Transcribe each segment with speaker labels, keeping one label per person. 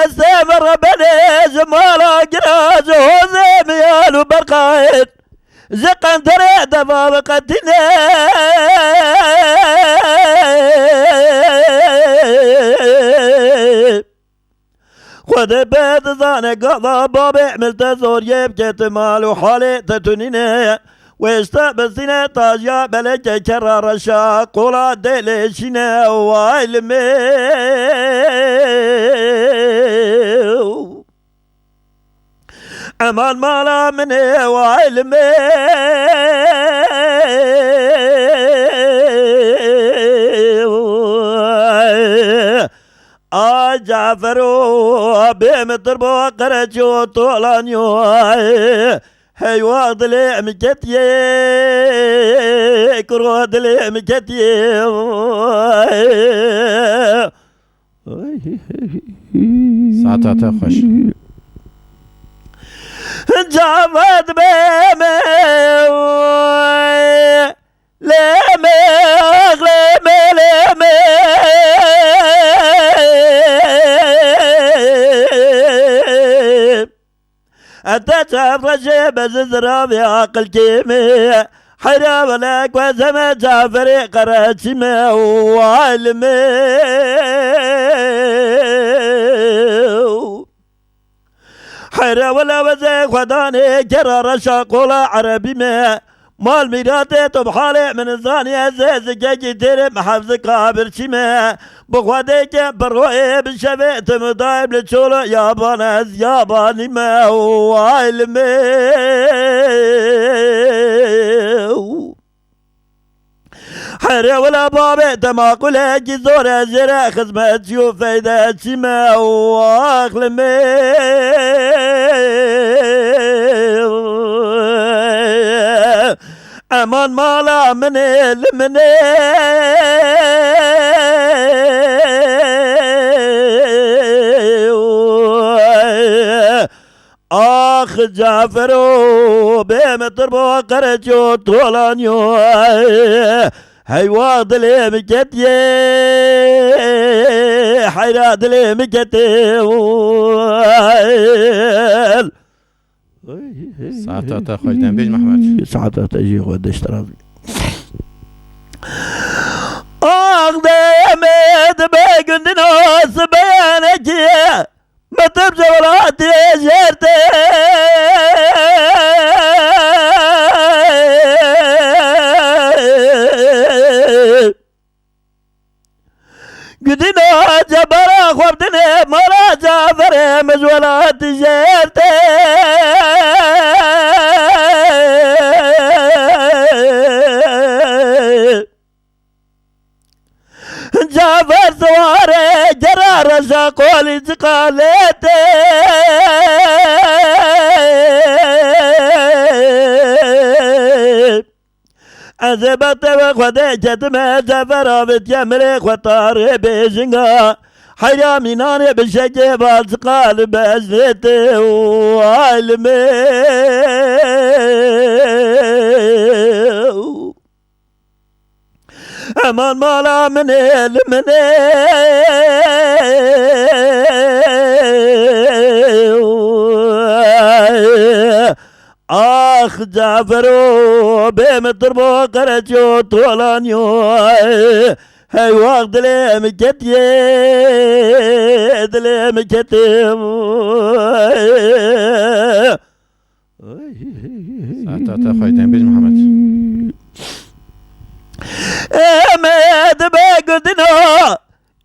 Speaker 1: استمر بني زمالا جراز وزي ميال برقايد زقن ترى دفا بقتنا خود بيت ظاني قضى بابي عملت زور يبكي مال وحالي تتنيني ويستقبسنا طاجة بلجة كرار الشاق ولا دليشنا وعلمي أمان مالا مني وعلمي جعفرو بمطربو قرجو طولانيو هاي واضلي مكتي كرودلي مكتي
Speaker 2: ساعتها خوش
Speaker 1: جعفت بيمي لمي أتجعف رجيب زرابي عقل كيمي حرام لك وزم جعفري قراتشمي وعلمي حرام ولا وزي خداني كرار شاقولا عربي مال ميراتي تبحالي من الزانية زيزكي تيري محافظ قابل شمي بخواديك بروئي بشفيت مضايب لتشولو يابان از ياباني ما هو علمي حري ولا بابي تماقل هجي زور زرع خزمة شوف فايدة شما هو أخلمي أمان مالا مني لمني آخ جعفرو بمطربو قرجو طولانيو هاي واضلي مكتي حيرادلي مكتي
Speaker 2: ساعتها خوش دنبيج محمد
Speaker 1: ساعتها تجي غدا اشتراضي آخ ديميد بيقن ناس بيانكي ما تبجى ولاتي جيرتي قدنا جبرا خوبتني مرا جعفري مجولات جيرتي جعفر سواري جرار شاقولي تقاليتي أزبت وخدي جتمة جعفر بتيمري خطاري بيجنغا حرامي ناني بشجي بالسقال بأزنتي وعلمي أمان مالا مني لمني آخ جعفرو بمطربو قرجو طولانيو هاي واق دلي مكتي دلي مكتي
Speaker 2: ساعتها خوش دنبيج محمد
Speaker 1: امد بقدنا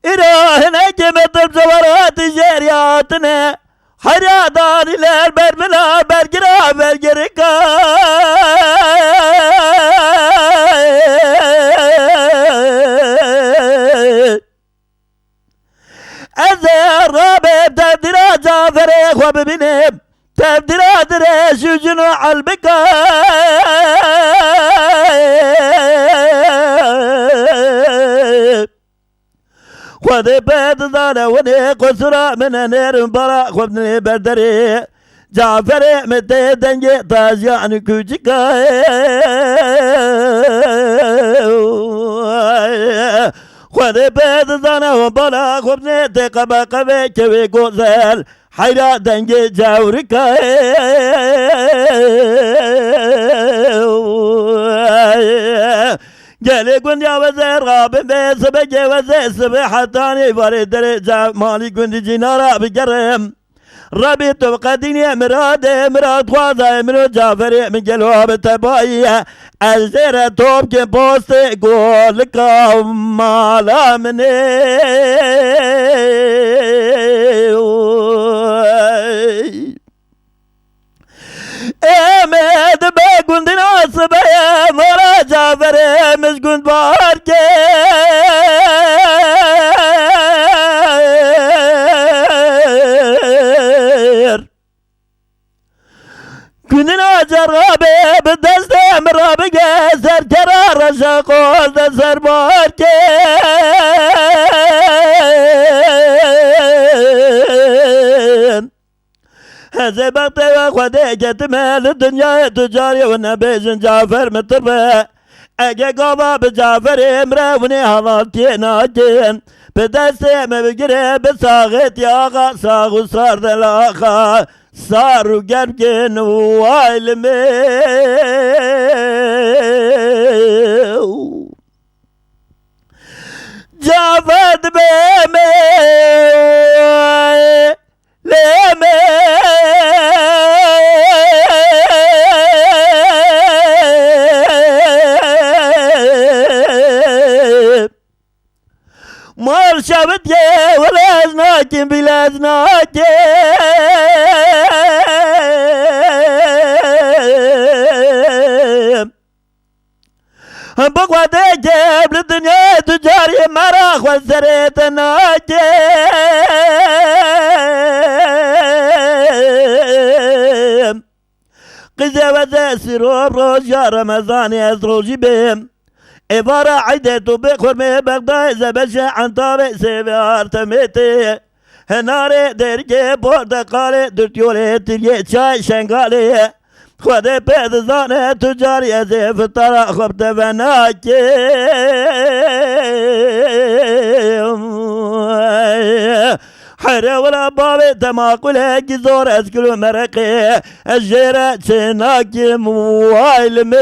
Speaker 1: إراهنا جمت بزورات جرياتنا حرادان البر ملا برقرا برقرقا أزير رابب تبدلا جعفري خواب بنيم تبدلا دريش وجنو عالبكا خذ بيت ظانا وني قسرا من نير برا خذني بردري جعفري متى دنجي طاز يعني كوجكا خود بید زنه و بالا خوب نیتی قبه قبه کوی گوزل حیرا دنگ جاوری که گلی گندیا وزیر غابه به سبه وزیر سبه حتانی واری درجه مالی گندی جینا بگرم ربي تبقى دنيا مراد خوازة منو جعفري من قلوب تبايا الزيرة توب كي بوست يقول لك مالا مني امد بقول دنا صبايا مرا جعفري مش كنت باركي كننا جرابي بالدست مرابي سر كرار شاقول سر باركي هزي بطي وخدي جتمال الدنيا تجاري والنبي جعفر متربه اگه قابا بجعفر امراوني حالاتي ناجين بدسته مبگره بساغت یاغا ساغو سار دلاغا سارو گرگن وایلمه جعفر بمه لمه مال شابت يا ولا ازناك بلا ازناك هم بقوة جاب للدنيا تجاري مراخ وسريت ناك قزا وزا سرور روز يا رمضان يزروجي بهم عبارة عيدة بخرمي بغداد زبشة عن طارق سيبار تميتي هناري درجة بوردقالي درتيولي تلقي شاي شنقالي خودي بيض زانة تجاري زيف الطرق خبت بناكي حرا ولا بابي تماقل جزور اسكلو مرقي الجيرة شناكي موالمي